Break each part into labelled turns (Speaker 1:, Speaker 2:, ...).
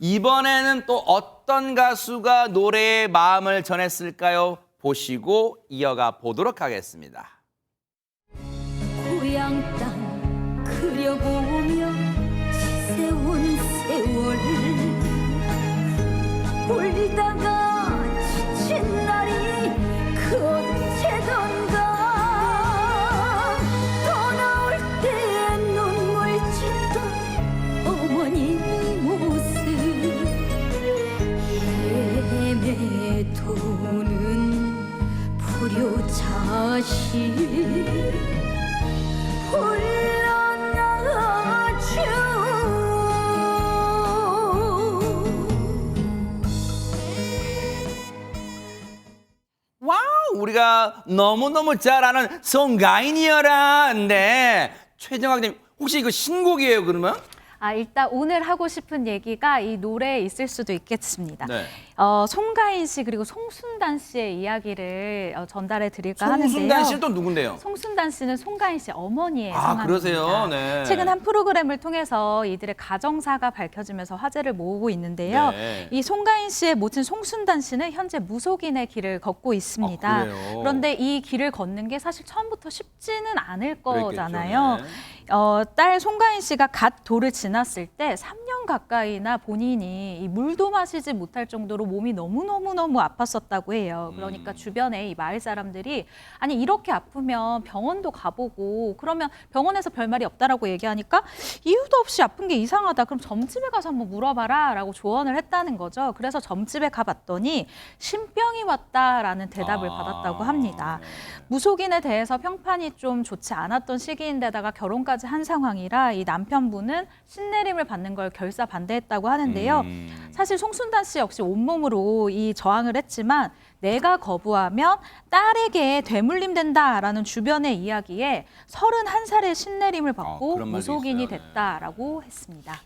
Speaker 1: 이번에는 또 어떤 가수가 노래의 마음을 전했을까요? 보시고 이어가 보도록 하겠습니다.
Speaker 2: 고향 땅 그려보며 지새운 세월 울다가 지친 날이 그 언제던가 떠나올 때 눈물 짓던 어머니 모습 헤매도는 불효자식
Speaker 1: 와우, 우리가 너무너무 잘 아는 송가인이여라. 네, 최정학님 혹시 이거 신곡이에요 그러면?
Speaker 3: 일단 오늘 하고 싶은 얘기가 이 노래에 있을 수도 있겠습니다.
Speaker 1: 네.
Speaker 3: 송가인 씨 그리고 송순단 씨의 이야기를 전달해 드릴까 하는데요.
Speaker 1: 송순단 씨는 또 누군데요?
Speaker 3: 송순단 씨는 송가인 씨 어머니의
Speaker 1: 아,
Speaker 3: 성함입니다.
Speaker 1: 그러세요? 네.
Speaker 3: 최근 한 프로그램을 통해서 이들의 가정사가 밝혀지면서 화제를 모으고 있는데요.
Speaker 1: 네.
Speaker 3: 이 송가인 씨의 모친 송순단 씨는 현재 무속인의 길을 걷고 있습니다.
Speaker 1: 아, 그래요?
Speaker 3: 그런데 이 길을 걷는 게 사실 처음부터 쉽지는 않을
Speaker 1: 그랬겠죠,
Speaker 3: 거잖아요.
Speaker 1: 네.
Speaker 3: 딸 송가인 씨가 갓 돌을 지났을 때 3년 가까이나 본인이 이 물도 마시지 못할 정도로 몸이 너무 아팠었다고 해요. 그러니까 주변에 이 마을 사람들이 아니 이렇게 아프면 병원도 가보고 그러면 병원에서 별말이 없다라고 얘기하니까 이유도 없이 아픈 게 이상하다. 그럼 점집에 가서 한번 물어봐라 라고 조언을 했다는 거죠. 그래서 점집에 가봤더니 신병이 왔다라는 대답을 받았다고 합니다. 무속인에 대해서 평판이 좀 좋지 않았던 시기인데다가 결혼까지 한 상황이라 이 남편분은 신내림을 받는 걸 결사 반대했다고 하는데요. 사실 송순단 씨 역시 온몸으로 이 저항을 했지만 내가 거부하면 딸에게 되물림된다라는 주변의 이야기에 31살의 신내림을 받고
Speaker 1: 그런 말도
Speaker 3: 무속인이
Speaker 1: 있어요. 네.
Speaker 3: 됐다라고 했습니다.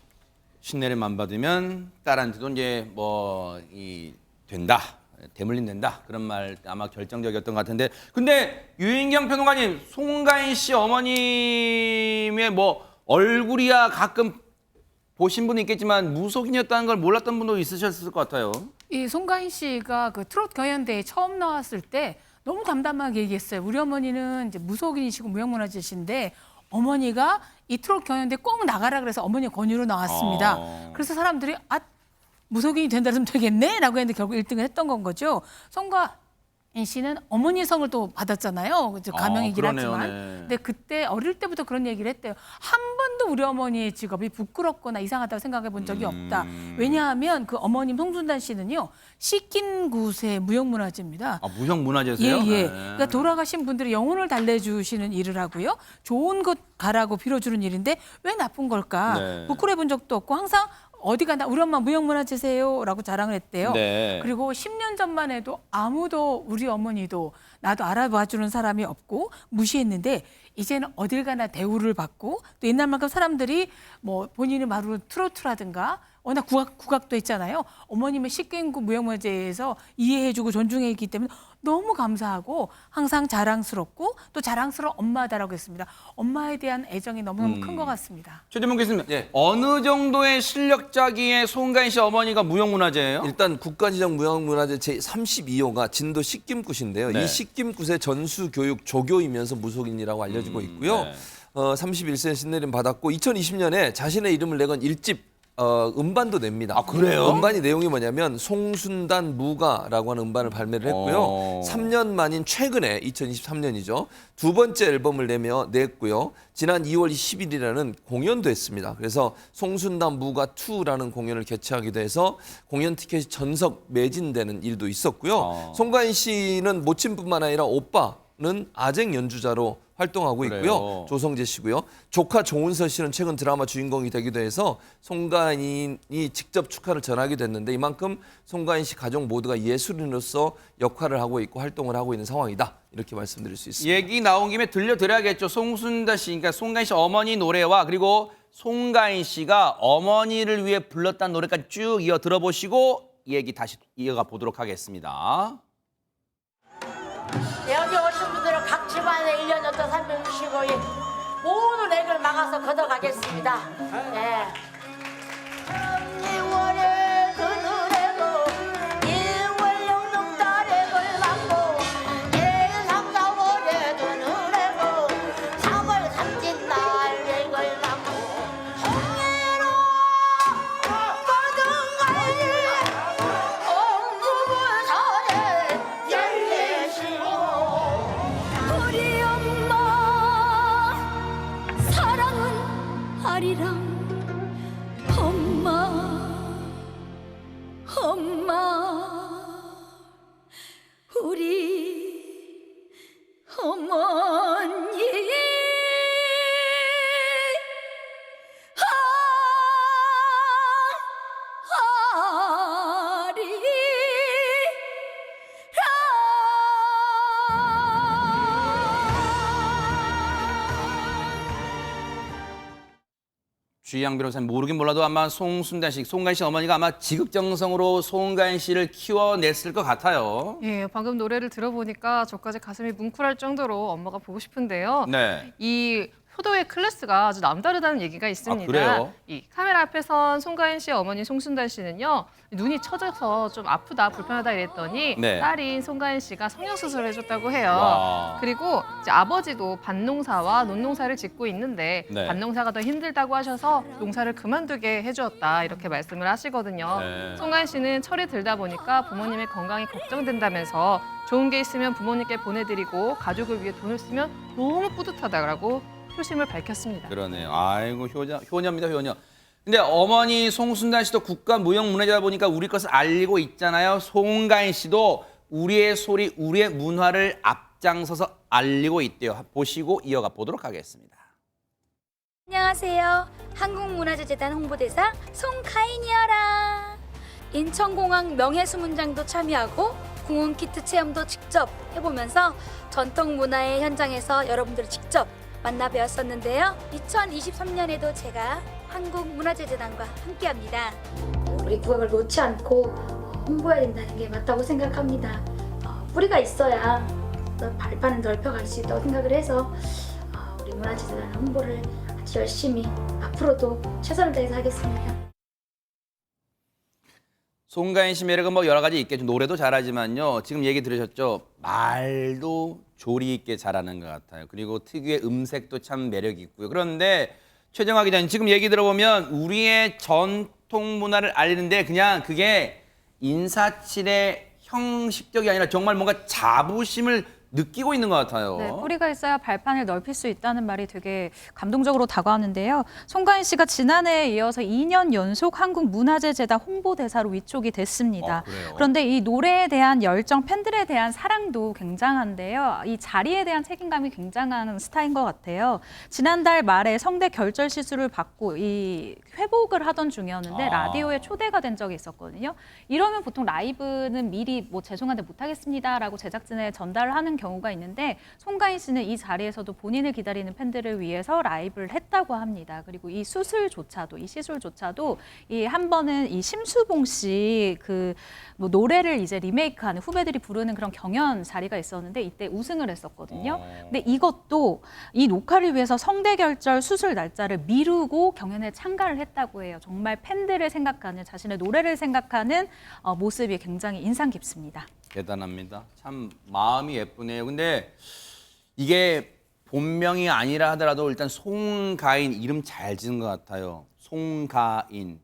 Speaker 1: 신내림 안 받으면 딸한테도 이제 된다. 대물림 된다. 그런 말 아마 결정적이었던 것 같은데. 근데 유인경 평론가님, 송가인 씨 어머님의 얼굴이야 가끔 보신 분이 있겠지만 무속인이었다는 걸 몰랐던 분도 있으셨을 것 같아요.
Speaker 4: 이 송가인 씨가 그 트롯 경연대회 처음 나왔을 때 너무 담담하게 얘기했어요. 우리 어머니는 이제 무속인이시고 무형문화재신데 어머니가 이 트롯 경연대회 꼭 나가라 그래서 어머니 권유로 나왔습니다. 그래서 사람들이 무속인이 된다 그러면 되겠네? 라고 했는데 결국 1등을 했던 건 거죠. 송가인 씨는 어머니 성을 또 받았잖아요. 가명이긴
Speaker 1: 그러네요.
Speaker 4: 하지만.
Speaker 1: 네.
Speaker 4: 근데 그때 어릴 때부터 그런 얘기를 했대요. 한 번도 우리 어머니의 직업이 부끄럽거나 이상하다고 생각해 본 적이 없다. 왜냐하면 그 어머님 송순단 씨는요. 씻긴 굿의 무형문화재입니다.
Speaker 1: 무형문화재세요?
Speaker 4: 예.
Speaker 1: 네.
Speaker 4: 그러니까 돌아가신 분들의 영혼을 달래주시는 일을 하고요. 좋은 곳 가라고 빌어주는 일인데 왜 나쁜 걸까?
Speaker 1: 네.
Speaker 4: 부끄러워 본 적도 없고 항상 어디 가나 우리 엄마 무형문화재세요 라고 자랑을 했대요.
Speaker 1: 네.
Speaker 4: 그리고 10년 전만 해도 아무도 우리 어머니도 나도 알아봐주는 사람이 없고 무시했는데 이제는 어딜 가나 대우를 받고 또 옛날만큼 사람들이 본인의 말로 트로트라든가 워낙 국악도 했잖아요. 어머님의 식견구 무형문화재에서 이해해주고 존중해주기 때문에 너무 감사하고 항상 자랑스럽고 또 자랑스러운 엄마다라고 했습니다. 엄마에 대한 애정이 너무너무 큰 것 같습니다.
Speaker 1: 최재문 교수님,
Speaker 5: 예.
Speaker 1: 어느 정도의 실력자기에 송가인 씨 어머니가 무형문화재예요?
Speaker 5: 일단 국가지정 무형문화재 제32호가 진도 식김굿인데요.
Speaker 1: 네.
Speaker 5: 이 식김굿의 전수교육 조교이면서 무속인이라고 알려지고 있고요.
Speaker 1: 네.
Speaker 5: 31세 신내림 받았고 2020년에 자신의 이름을 내건 1집 음반도 냅니다.
Speaker 1: 아, 그래요?
Speaker 5: 음반이 내용이 뭐냐면 송순단 무가라고 하는 음반을 발매를 했고요. 3년 만인 최근에 2023년이죠. 두 번째 앨범을 냈고요. 지난 2월 10일이라는 공연도 했습니다. 그래서 송순단 무가 2라는 공연을 개최하기도 해서 공연 티켓이 전석 매진되는 일도 있었고요. 송가인 씨는 모친뿐만 아니라 오빠는 아쟁 연주자로 활동하고
Speaker 1: 그래요?
Speaker 5: 있고요. 조성재 씨고요. 조카 조은서 씨는 최근 드라마 주인공이 되기도 해서 송가인이 직접 축하를 전하기도 했는데 이만큼 송가인 씨 가족 모두가 예술인으로서 역할을 하고 있고 활동을 하고 있는 상황이다. 이렇게 말씀드릴 수 있습니다.
Speaker 1: 얘기 나온 김에 들려드려야겠죠. 송순단 씨, 그러니까 송가인 씨 어머니 노래와 그리고 송가인 씨가 어머니를 위해 불렀다는 노래까지 쭉 이어 들어보시고 얘기 다시 이어가 보도록 하겠습니다.
Speaker 6: 여기 오신 분들은 각 집안에 1년부터 365일 모든 액을 막아서 걷어가겠습니다. 예. 3, 6월에
Speaker 1: 주희양 변호사님 모르긴 몰라도 아마 송가인 씨 어머니가 아마 지극정성으로 송가인 씨를 키워냈을 것 같아요.
Speaker 7: 예, 방금 노래를 들어보니까 저까지 가슴이 뭉클할 정도로 엄마가 보고 싶은데요.
Speaker 1: 네.
Speaker 7: 이 효도의 클래스가 아주 남다르다는 얘기가 있습니다.
Speaker 1: 그래요?
Speaker 7: 이 카메라 앞에 선 송가인 씨의 어머니 송순단 씨는요. 눈이 처져서 좀 아프다, 불편하다 이랬더니
Speaker 1: 네.
Speaker 7: 딸인 송가인 씨가 성형수술을 해줬다고 해요.
Speaker 1: 와.
Speaker 7: 그리고 이제 아버지도 밭농사와 논농사를 짓고 있는데
Speaker 1: 네.
Speaker 7: 밭농사가 더 힘들다고 하셔서 농사를 그만두게 해주었다 이렇게 말씀을 하시거든요.
Speaker 1: 네.
Speaker 7: 송가인 씨는 철이 들다 보니까 부모님의 건강이 걱정된다면서 좋은 게 있으면 부모님께 보내드리고 가족을 위해 돈을 쓰면 너무 뿌듯하다라고 효심을 밝혔습니다.
Speaker 1: 그러네요. 아이고 효녀입니다, 효녀. 근데 어머니 송순단 씨도 국가 무형문화재다 보니까 우리 것을 알리고 있잖아요. 송가인 씨도 우리의 소리, 우리의 문화를 앞장서서 알리고 있대요. 보시고 이어가 보도록 하겠습니다.
Speaker 8: 안녕하세요. 한국문화재재단 홍보대사 송가인이어라. 인천공항 명예수문장도 참여하고 공원 키트 체험도 직접 해보면서 전통 문화의 현장에서 여러분들을 직접 만나 뵈었었는데요. 2023년에도 제가 한국문화재재단과 함께합니다. 우리 국악을 놓지 않고 홍보해야 된다는 게 맞다고 생각합니다. 뿌리가 있어야 발판을 넓혀갈 수 있다고 생각을 해서 우리 문화재재단 홍보를 아주 열심히 앞으로도 최선을 다해서 하겠습니다.
Speaker 1: 송가인 씨 매력은 뭐 여러 가지 있겠죠. 노래도 잘하지만요. 지금 얘기 들으셨죠? 말도 조리 있게 잘하는 것 같아요. 그리고 특유의 음색도 참 매력 있고요. 그런데 최정화 기자님 지금 얘기 들어보면 우리의 전통 문화를 알리는데 그냥 그게 인사치레 형식적이 아니라 정말 뭔가 자부심을 느끼고 있는 것 같아요.
Speaker 3: 네, 뿌리가 있어야 발판을 넓힐 수 있다는 말이 되게 감동적으로 다가왔는데요. 송가인 씨가 지난해에 이어서 2년 연속 한국문화재재단 홍보대사로 위촉이 됐습니다.
Speaker 1: 그래요?
Speaker 3: 그런데 이 노래에 대한 열정, 팬들에 대한 사랑도 굉장한데요. 이 자리에 대한 책임감이 굉장한 스타인 것 같아요. 지난달 말에 성대 결절 시술을 받고 이 회복을 하던 중이었는데 라디오에 초대가 된 적이 있었거든요. 이러면 보통 라이브는 미리 뭐 죄송한데 못하겠습니다라고 제작진에 전달을 하는 경우가 있는데 송가인 씨는 이 자리에서도 본인을 기다리는 팬들을 위해서 라이브를 했다고 합니다. 그리고 이 시술조차도 이 한 번은 이 심수봉 씨 그 뭐 노래를 이제 리메이크하는 후배들이 부르는 그런 경연 자리가 있었는데 이때 우승을 했었거든요. 근데 이것도 이 녹화를 위해서 성대 결절 수술 날짜를 미루고 경연에 참가를 했다고 해요. 정말 팬들을 생각하는 자신의 노래를 생각하는 모습이 굉장히 인상 깊습니다.
Speaker 1: 대단합니다. 참 마음이 예쁘네요. 근데 이게 본명이 아니라 하더라도 일단 송가인 이름 잘 지은 것 같아요. 송가인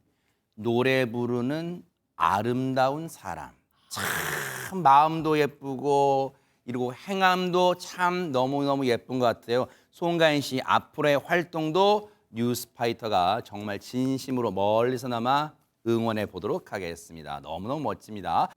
Speaker 1: 노래 부르는 아름다운 사람. 참 마음도 예쁘고 이러고 행함도 참 너무너무 예쁜 것 같아요. 송가인 씨 앞으로의 활동도 뉴스파이터가 정말 진심으로 멀리서나마 응원해 보도록 하겠습니다. 너무너무 멋집니다.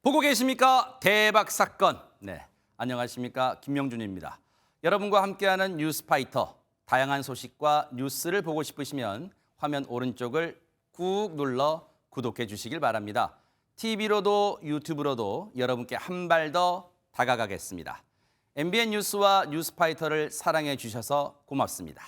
Speaker 1: 보고 계십니까? 대박 사건. 네, 안녕하십니까? 김명준입니다. 여러분과 함께하는 뉴스파이터. 다양한 소식과 뉴스를 보고 싶으시면 화면 오른쪽을 꾹 눌러 구독해 주시길 바랍니다. TV로도 유튜브로도 여러분께 한 발 더 다가가겠습니다. MBN 뉴스와 뉴스파이터를 사랑해 주셔서 고맙습니다.